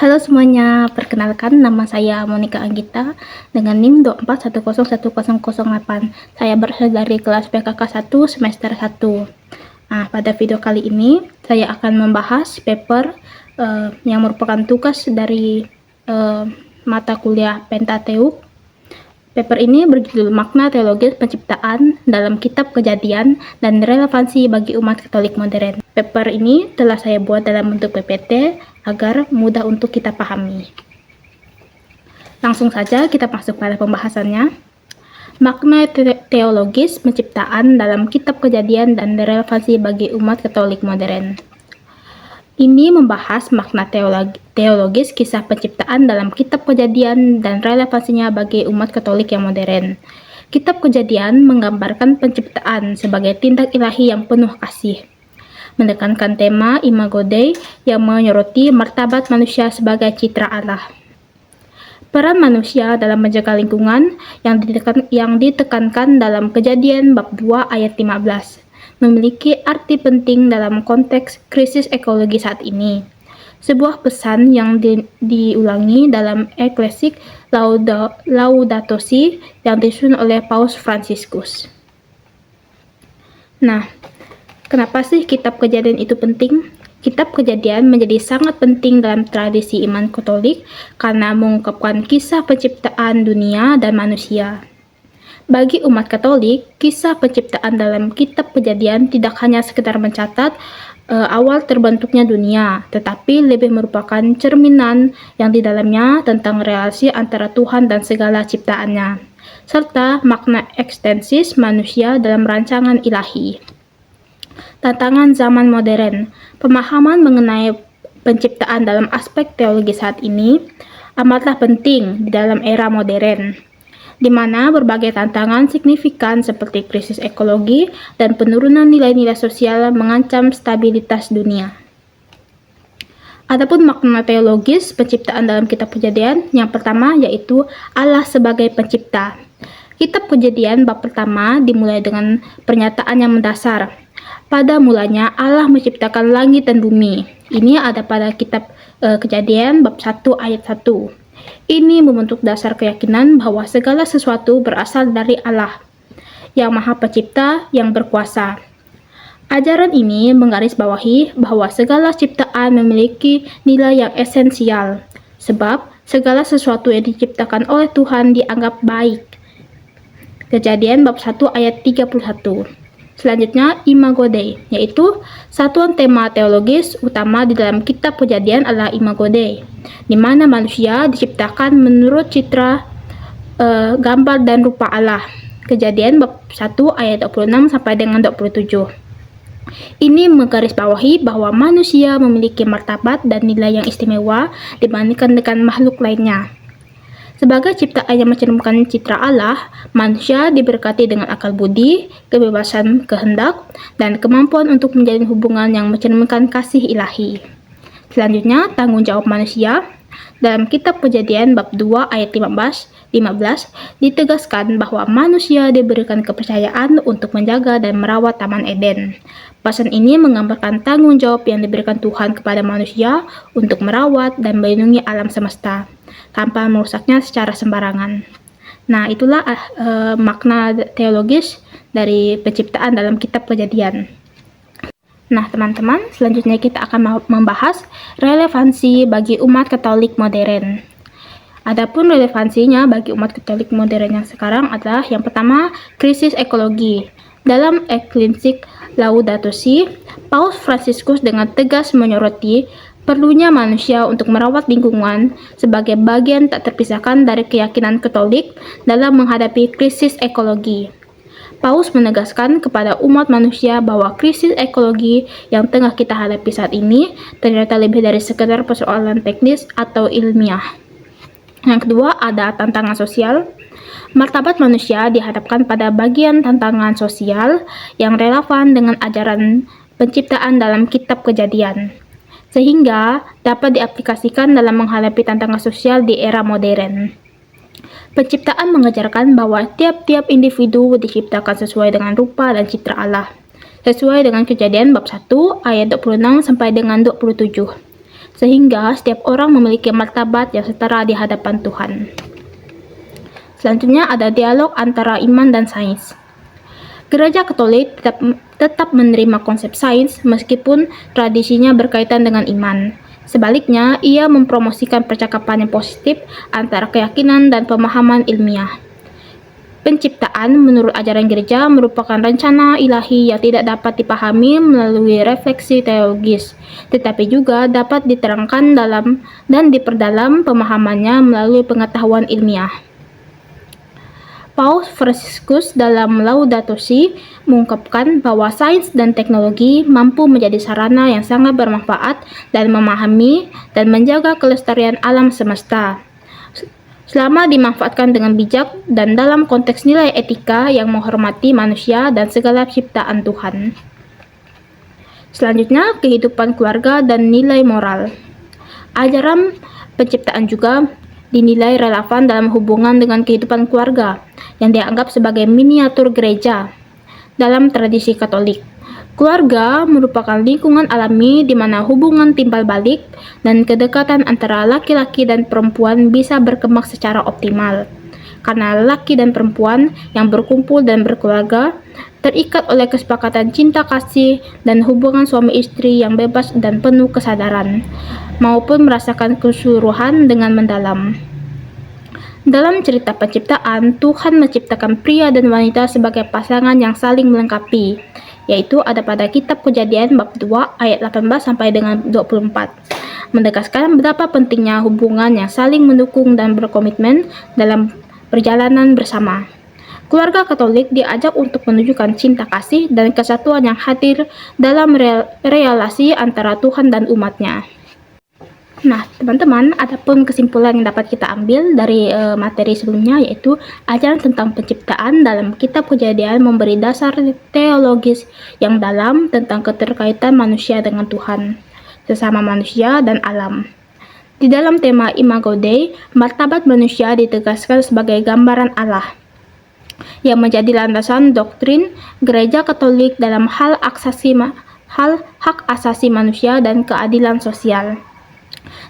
Halo semuanya, perkenalkan nama saya Monica Anggita dengan NIM 2410108. Saya berasal dari kelas PKK 1 semester 1. Nah, pada video kali ini saya akan membahas paper yang merupakan tugas dari mata kuliah Pentateuk. Paper ini berjudul Makna Teologis Penciptaan dalam Kitab Kejadian dan Relevansi bagi Umat Katolik Modern. Paper ini telah saya buat dalam bentuk PPT agar mudah untuk kita pahami. Langsung saja kita masuk pada pembahasannya. Makna teologis penciptaan dalam Kitab Kejadian dan Relevansi bagi Umat Katolik Modern. Ini membahas makna teologis kisah penciptaan dalam Kitab Kejadian dan relevansinya bagi umat Katolik yang modern. Kitab Kejadian menggambarkan penciptaan sebagai tindak ilahi yang penuh kasih, menekankan tema Imago Dei yang menyoroti martabat manusia sebagai citra Allah. Peran manusia dalam menjaga lingkungan yang ditekankan dalam Kejadian bab 2 ayat 15. Memiliki arti penting dalam konteks krisis ekologi saat ini. Sebuah pesan yang diulangi dalam Ecclesic Laudato Si yang disusun oleh Paus Fransiskus. Nah, kenapa sih kitab Kejadian itu penting? Kitab Kejadian menjadi sangat penting dalam tradisi iman Katolik karena mengungkapkan kisah penciptaan dunia dan manusia. Bagi umat Katolik, kisah penciptaan dalam Kitab Kejadian tidak hanya sekedar mencatat awal terbentuknya dunia, tetapi lebih merupakan cerminan yang di dalamnya tentang relasi antara Tuhan dan segala ciptaannya, serta makna ekstensis manusia dalam rancangan ilahi. Tantangan zaman modern, pemahaman mengenai penciptaan dalam aspek teologi saat ini amatlah penting di dalam era modern, di mana berbagai tantangan signifikan seperti krisis ekologi dan penurunan nilai-nilai sosial mengancam stabilitas dunia. Adapun makna teologis penciptaan dalam Kitab Kejadian, yang pertama yaitu Allah sebagai pencipta. Kitab Kejadian bab pertama dimulai dengan pernyataan yang mendasar. Pada mulanya Allah menciptakan langit dan bumi. Ini ada pada Kitab Kejadian bab 1 ayat 1. Ini membentuk dasar keyakinan bahwa segala sesuatu berasal dari Allah, yang Maha Pencipta, yang berkuasa. Ajaran ini menggarisbawahi bahwa segala ciptaan memiliki nilai yang esensial, sebab segala sesuatu yang diciptakan oleh Tuhan dianggap baik. Kejadian bab 1 ayat 31. Selanjutnya, Imago Dei, yaitu satuan tema teologis utama di dalam Kitab Kejadian adalah Imago Dei, di mana manusia diciptakan menurut citra, gambar dan rupa Allah. Kejadian bab 1 ayat 26 sampai dengan 27. Ini menggarisbawahi bahwa manusia memiliki martabat dan nilai yang istimewa dibandingkan dengan makhluk lainnya. Sebagai ciptaan yang mencerminkan citra Allah, manusia diberkati dengan akal budi, kebebasan kehendak, dan kemampuan untuk menjalin hubungan yang mencerminkan kasih ilahi. Selanjutnya, tanggung jawab manusia. Dalam Kitab Kejadian bab 2 ayat 15 ditegaskan bahwa manusia diberikan kepercayaan untuk menjaga dan merawat Taman Eden. Pasal ini menggambarkan tanggung jawab yang diberikan Tuhan kepada manusia untuk merawat dan melindungi alam semesta, tanpa merusaknya secara sembarangan. Nah, itulah makna teologis dari penciptaan dalam Kitab Kejadian. Nah, teman-teman, selanjutnya kita akan membahas relevansi bagi umat Katolik modern. Adapun relevansinya bagi umat Katolik modern yang sekarang adalah yang pertama, krisis ekologi. Dalam Ecclesic Laudato Si, Paus Fransiskus dengan tegas menyoroti perlunya manusia untuk merawat lingkungan sebagai bagian tak terpisahkan dari keyakinan Katolik dalam menghadapi krisis ekologi. Paus menegaskan kepada umat manusia bahwa krisis ekologi yang tengah kita hadapi saat ini ternyata lebih dari sekedar persoalan teknis atau ilmiah. Yang kedua, ada tantangan sosial. Martabat manusia dihadapkan pada bagian tantangan sosial yang relevan dengan ajaran penciptaan dalam Kitab Kejadian, sehingga dapat diaplikasikan dalam menghadapi tantangan sosial di era modern. Penciptaan mengajarkan bahwa tiap-tiap individu diciptakan sesuai dengan rupa dan citra Allah, sesuai dengan Kejadian bab 1 ayat 26 sampai dengan 27. sehingga setiap orang memiliki martabat yang setara di hadapan Tuhan. Selanjutnya ada dialog antara iman dan sains. Gereja Katolik tetap menerima konsep sains meskipun tradisinya berkaitan dengan iman. Sebaliknya, ia mempromosikan percakapan yang positif antara keyakinan dan pemahaman ilmiah. Penciptaan menurut ajaran gereja merupakan rencana ilahi yang tidak dapat dipahami melalui refleksi teologis, tetapi juga dapat diterangkan dalam dan diperdalam pemahamannya melalui pengetahuan ilmiah. Paus Fransiskus dalam Laudato Si mengungkapkan bahwa sains dan teknologi mampu menjadi sarana yang sangat bermanfaat dalam memahami dan menjaga kelestarian alam semesta, selama dimanfaatkan dengan bijak dan dalam konteks nilai etika yang menghormati manusia dan segala ciptaan Tuhan. Selanjutnya, kehidupan keluarga dan nilai moral. Ajaran penciptaan juga dinilai relevan dalam hubungan dengan kehidupan keluarga, yang dianggap sebagai miniatur gereja. Dalam tradisi Katolik, keluarga merupakan lingkungan alami di mana hubungan timbal balik dan kedekatan antara laki-laki dan perempuan bisa berkembang secara optimal. Karena laki dan perempuan yang berkumpul dan berkeluarga terikat oleh kesepakatan cinta kasih dan hubungan suami istri yang bebas dan penuh kesadaran, maupun merasakan keseluruhan dengan mendalam. Dalam cerita penciptaan, Tuhan menciptakan pria dan wanita sebagai pasangan yang saling melengkapi, yaitu ada pada kitab Kejadian bab 2 ayat 18 sampai dengan 24, menegaskan betapa pentingnya hubungan yang saling mendukung dan berkomitmen dalam perjalanan bersama. Keluarga Katolik diajak untuk menunjukkan cinta kasih dan kesatuan yang hadir dalam relasi antara Tuhan dan umatnya. Nah, teman-teman, adapun kesimpulan yang dapat kita ambil dari materi sebelumnya, yaitu ajaran tentang penciptaan dalam kitab Kejadian memberi dasar teologis yang dalam tentang keterkaitan manusia dengan Tuhan, sesama manusia dan alam. Di dalam tema Imago Dei, martabat manusia ditegaskan sebagai gambaran Allah, yang menjadi landasan doktrin Gereja Katolik dalam hal hak asasi manusia dan keadilan sosial.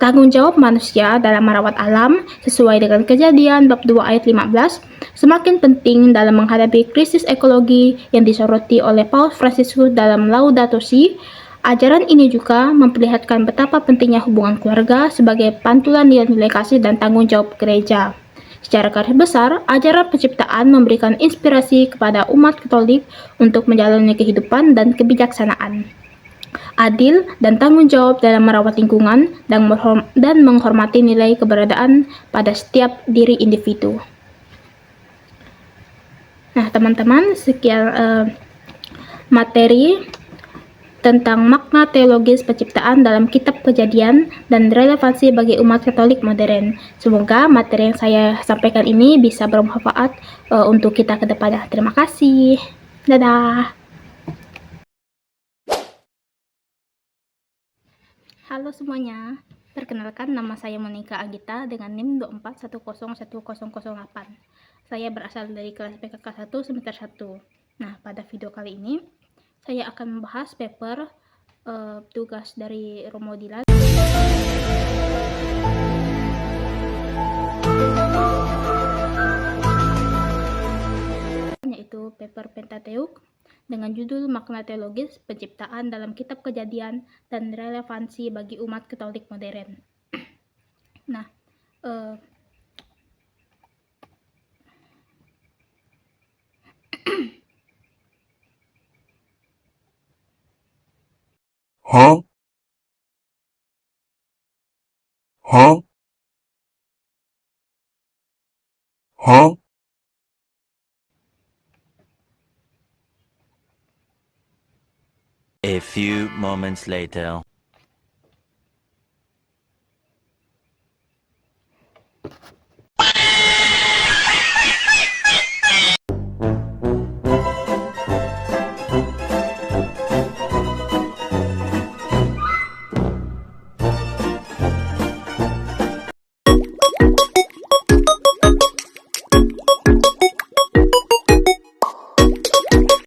Tanggung jawab manusia dalam merawat alam sesuai dengan Kejadian bab 2 ayat 15 semakin penting dalam menghadapi krisis ekologi yang disoroti oleh Paus Fransiskus dalam Laudato Si. Ajaran ini juga memperlihatkan betapa pentingnya hubungan keluarga sebagai pantulan nilai-nilai kasih dan tanggung jawab gereja. Secara garis besar, ajaran penciptaan memberikan inspirasi kepada umat Katolik untuk menjalani kehidupan dan kebijaksanaan, adil dan tanggung jawab dalam merawat lingkungan dan menghormati nilai keberadaan pada setiap diri individu. Nah, teman-teman, sekian materi tentang makna teologis penciptaan dalam kitab Kejadian dan relevansi bagi umat Katolik modern. Semoga materi yang saya sampaikan ini bisa bermanfaat untuk kita ke depannya. Terima kasih. Dadah. Halo semuanya, perkenalkan nama saya Monica Agita dengan NIM 24101008. Saya berasal dari kelas PKK 1 semester 1. Nah, pada video kali ini saya akan membahas paper tugas dari Romo Dilan, yaitu paper Pentateuk dengan judul Makna Teologis Penciptaan dalam Kitab Kejadian dan Relevansi bagi Umat Katolik Modern. Nah, Huh? Huh? Huh? A few moments later.